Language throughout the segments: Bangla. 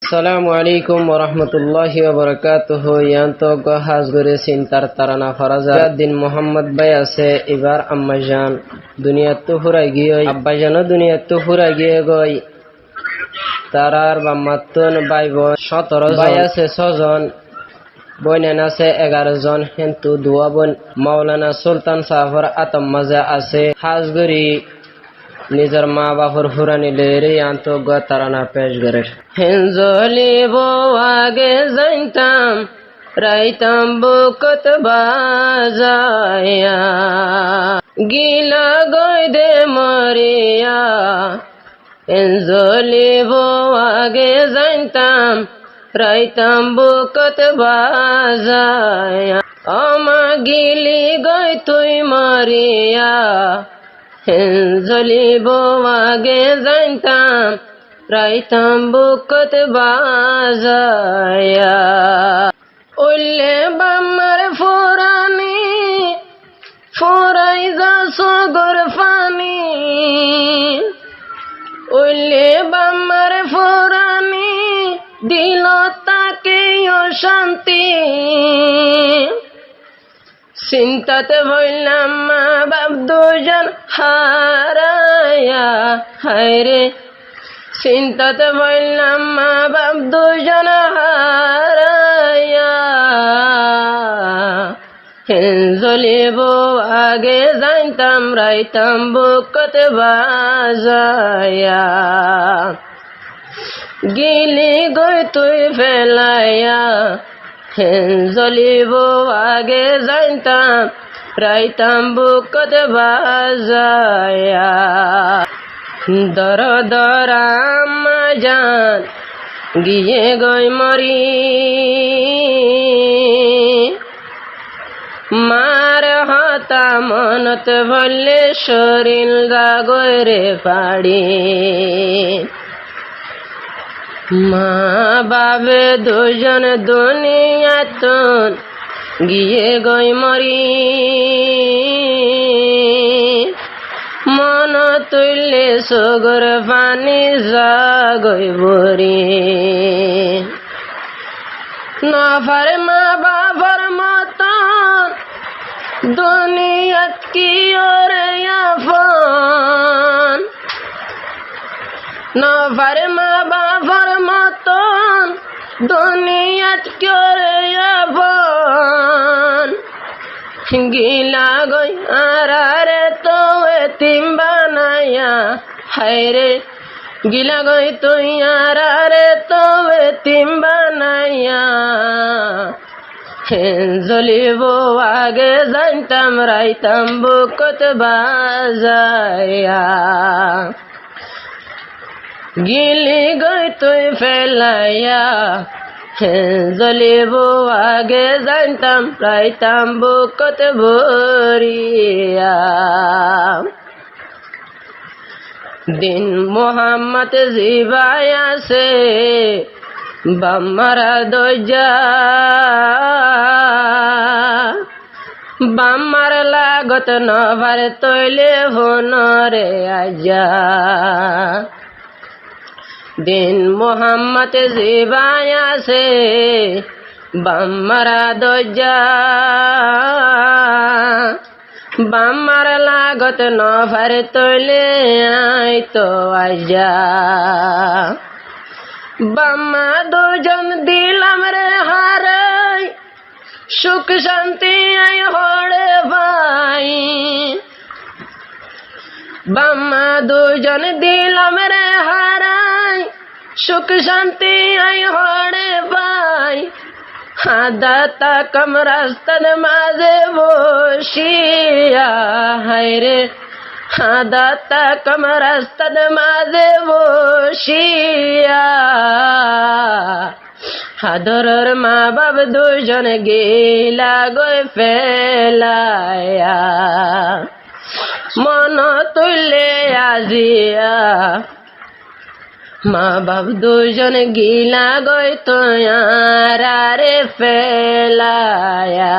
আসসালামু আলাইকুম ওয়া রাহমাতুল্লাহি ওয়া বারাকাতুহু। ইয়ান্ত হাজ গরে চিন্তার তারানা ফরাজা দিন মোহাম্মদ ভাই আছে এবার আম্মাজান দুনিয়াত তো ফুরাই গিয়ে আব্বাজানও দুনিয়াত তো ফুরাই গিয়ে গই। তারার বাম্মাতুন ভাই বোন 17 ভাই আছে 6 জন, বোনেন আছে 11 জন। কিন্তু দুয়া বোন মাওলানা সুলতান সাফর আতম মাজা আছে হাজ গরি নিজের মা বাপর ফুরানি লেরে আন্ত তারানা পেশ করে। হেঞ্জলি বো আগে জানতাম রাইতাম বুকত বাজায়া গিলা গই দে মরিয়া। হেঞ্জলি বো আগে জানতাম রাইতাম বুকত বাজায়া আমা গিলি গই তুই মরিয়া। হেঞ্জলিব আগে জানতাম রাইতাম বুকত বাজায়া উল্লে বাম্মার ফুরানি ফুরাই যা সগর ফানি। উল্লে বাম্মার ফুরানি দিল তাকে অশান্তি। চিন্তাতে বললাম মা বাপ দুজন হারায়া হায়রে। চিন্তাতে বললাম মা বাপ দুজন হারায়া। হেঞ্জলিব আগে জানতাম রাইতাম বুকত বাজায়া গিলি গই তুই ফেলাইয়া। হেঞ্জলিব আগে জানতাম রাইতাম বুকত বাজায়া দর দরাম জান গিয়ে গই মরি মার হাতা মনত বললে শরীর গাগরে পাড়ি। মা বাবে দুজন দুনিয়াতন গিয়ে গই মরি মন তুললে সগর পানি জাগই বরি। নফার মা বাবার মতন দুনিয়াত কি ওরে আফন। নফার মা বাবার মতন দুনিয়াত করে আফন। গিলা গই আরে তো এতিম বানায়া হায়রে। গিলা গই তুই আরে তো এতিম বানায়া। হেঞ্জলিব আগে জানতাম রাইতাম বুকত বাজায়া গিলি গই তুই ফেলাইয়া। হেঞ্জলিব আগে জানতাম রাইতাম বুকত ভরিয়া। দিন মোহাম্মদ জিবাই আছে বাম্মারা দরজা বাম্মার লাগত নভার তৈলে ভনরে আজা। দিন মোহাম্মদ জিবাই আছে বাম্মারা দরজা বাম্মার লাগত নভার তৈলে আই তো আজা। বাম্মা দুজন দিলাম রে হারাই সুখ শান্তি আই হড়ে ভাই। বাম্মা দুজন দিলাম রে হারাই সুখ শান্তি আই হড়ে ভাই। হাদাতা কমরাস্তন মাঝে বসিয়া হায়রে। হাদাতা কমরাস্তন মাঝে বসিয়া হাদরের মা বাপ দুজন গিলা গই ফেলায়া মন তুললে আজিয়া। মা বাপ দুজন গিলা গই তোয়ারে ফেলায়া।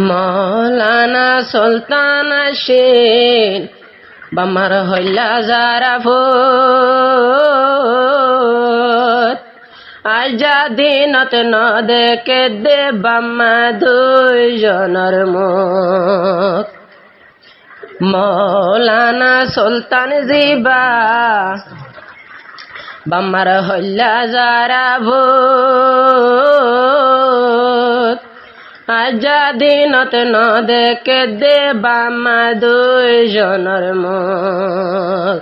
মৌলানা সুলতান আসেন বামার হইলা যারা আজা দিনত ন দেখে দে বাম্মা দুইজনের মুখ মৌলানা সুলতান জিবা বাম্মার হল্লা যারা ভূত আজা দিনত ন দেখে দে বাম্মা দুইজনের মুখ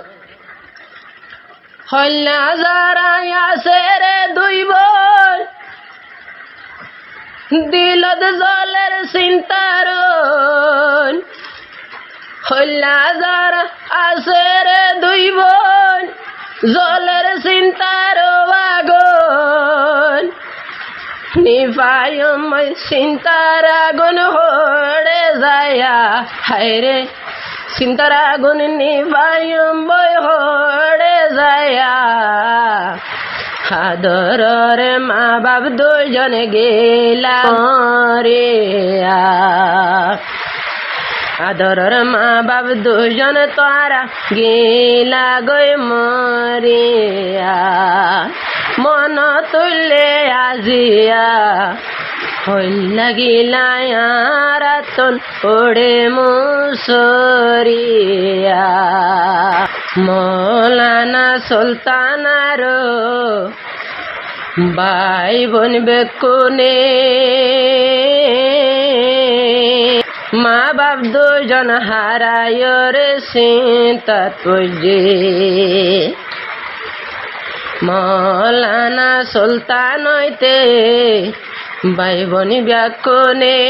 হল্লা যারা আছে রে দুই বোন দিলত জলের চিন্তারণ হল্লা যারা আছে রে দুই বোন জলের চিন্তার আগুন নিভায়ময় চিন্তার আগুন হড়ে যায়া হায়রে চিন্তার আগুন নিভায়ময় হড়ে যায়া আদরের মা বাপ দুজন গেলা মরিয়া আদরের মা বাপ দুজন তারা গেলা গই মরিয়া মন তুলে আজিয়া হইলা গিলা রাতন ওড়ে মুসরিয়া মৌলানা সুলতানার ভাই বোন বেকুনে মা বাপ দুজন হারায় রে চিন্তা তুজি মৌলানা সুলতান হইতে ভাই বোন ব্যাকুনে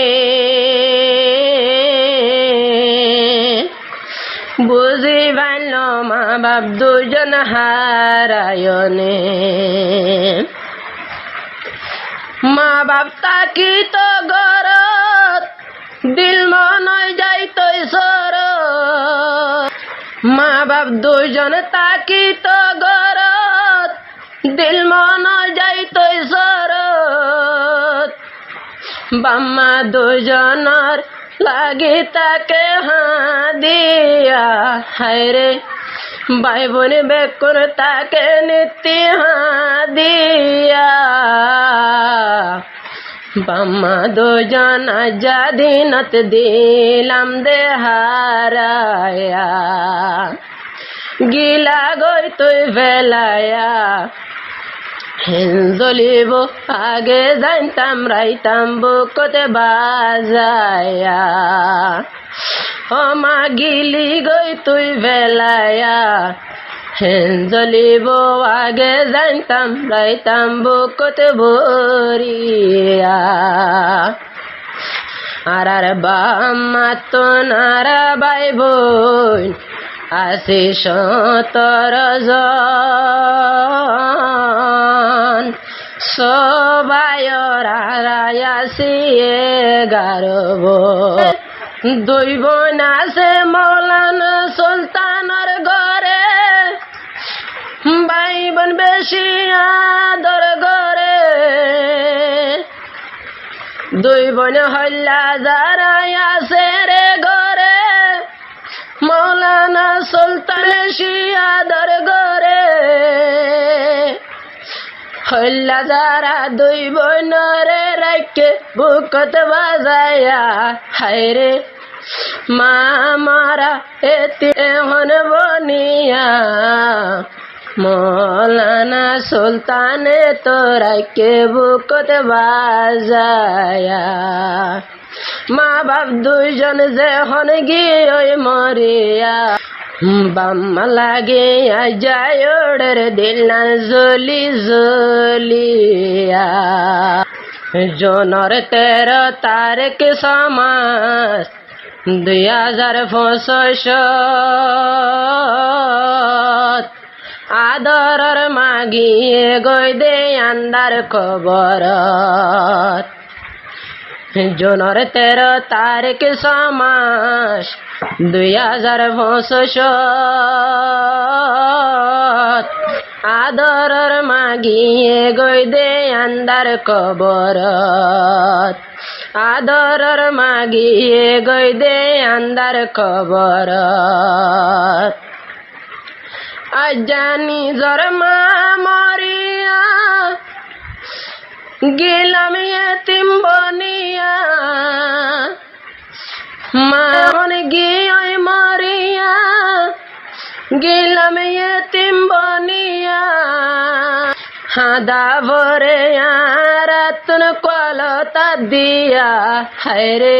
বুঝি ভাইল মা বাপ দুজন হারায়নে মা বাপ তাকি তো গরত দিল মনয় যাইতো সর মা বাপ দুজন তাকি তো গরত দিল মনয় যাইতো সর বাম্মা দুজনের লাগে তাকে হাদিয়া হায়রে ভাই বোন বেকুন তাকে নীতি হাদিয়া বাম্মা দুজন আজাদিনত দিলাম দে হারায়া গিলা গই তুই ফেলায়া জ্বলিব আগে জানতাম রাইতাম বুকতে বাজায়া ও মা গিলি গই তুই ফেলায়া জ্বলিব আগে জানতাম রাইতাম বুকতে ভরিয়া আর বাম্মা তো নারা ভাই বোন 80-70 জন সবাই আসি 11 দুই বোন আছে মৌলানা সুলতানের ঘরে ভাই বোন বেশি আদর ঘরে দুই বোন হল্লা যারা আছে রে ঘরে মৌলানা সুলতান বেশি আদর ঘরে হল্লা যারা দুই বোন রে রাখে বুকত বাজায়া হায়রে মা মারা এতে হন বনিয়া মৌলানা সুলতানে তো রাখে বুকত বাজায়া মা বাপ দুইজন যে হন গিয়ে মরিয়া বাম্মা লাগে যায় ওড়ের দিলা জলি জলিয়া জনের 13 তারিখ সমাস 2065 আদরের মাগিয়ে গই দে আন্দার খবর জনের 13 তারিখ সমাস 2065 আদরের মাগিয়ে গই দে আন্দার খবর আদরের মাগিয়ে গই দে আন্দার খবর আজ জানি জর মা মরিয়া গেলাম এতিম বনিয়া মন গিয়ে মরিয়া গেলাম এতিম বনিয়া হাদা ভরে রাতুন কলতা দিয়া হায়রে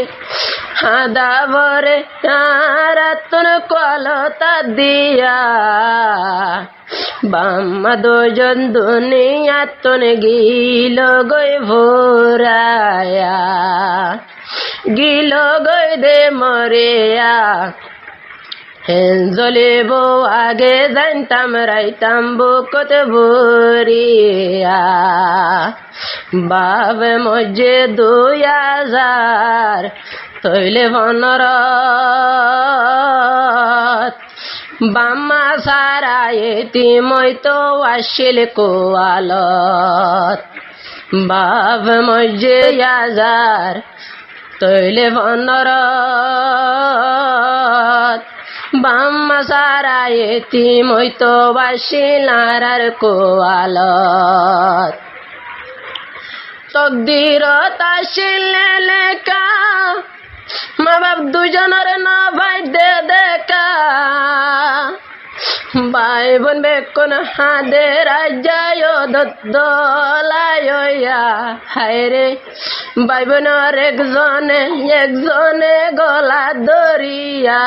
হাদা ভরে রাতুন কলতা দিয়া বাম্মা দুজন দুনিয়া তন গিল গই ভোরায়া গিল গই দে মরিয়া জ্বলিব আগে জানতাম রাইতাম বুকত ভরিয়া বাবে মজে 2000 তৈলে ভনর বাম্মা সারা এতিমই তো আসিল কোয়ালত বাব মজে 1000 তৈলে ভনর বাম্মা সারা এতিমই তো আসিল আর কোয়ালত তকদির তাসিল লেখা মা বাপ দুজনের না ভাই দে দেখা ভাই বোন বেকন হাদে রাজায় দলাইয়া হায়রে ভাই বোনের একজনে গলা দরিয়া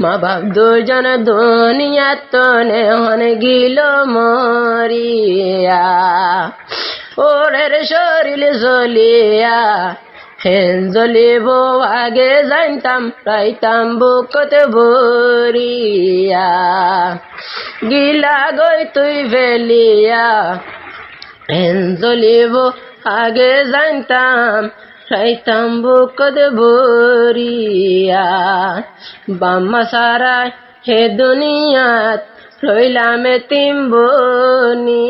মা বাপ দুজন দুনিয়া তনে হন গিল মরিয়া ওরের শরীর জ্বলিয়া হেন জ্বলিব আগে জানতাম রাইতাম বুকত ভরিয়া গিলা গই তুই ফেলিয়া হেন জ্বলিব আগে জানতাম রাইতাম বুকত ভরিয়া বাম্মা সারা হে দুনিয়াত রইলাম এতিম বনিয়া।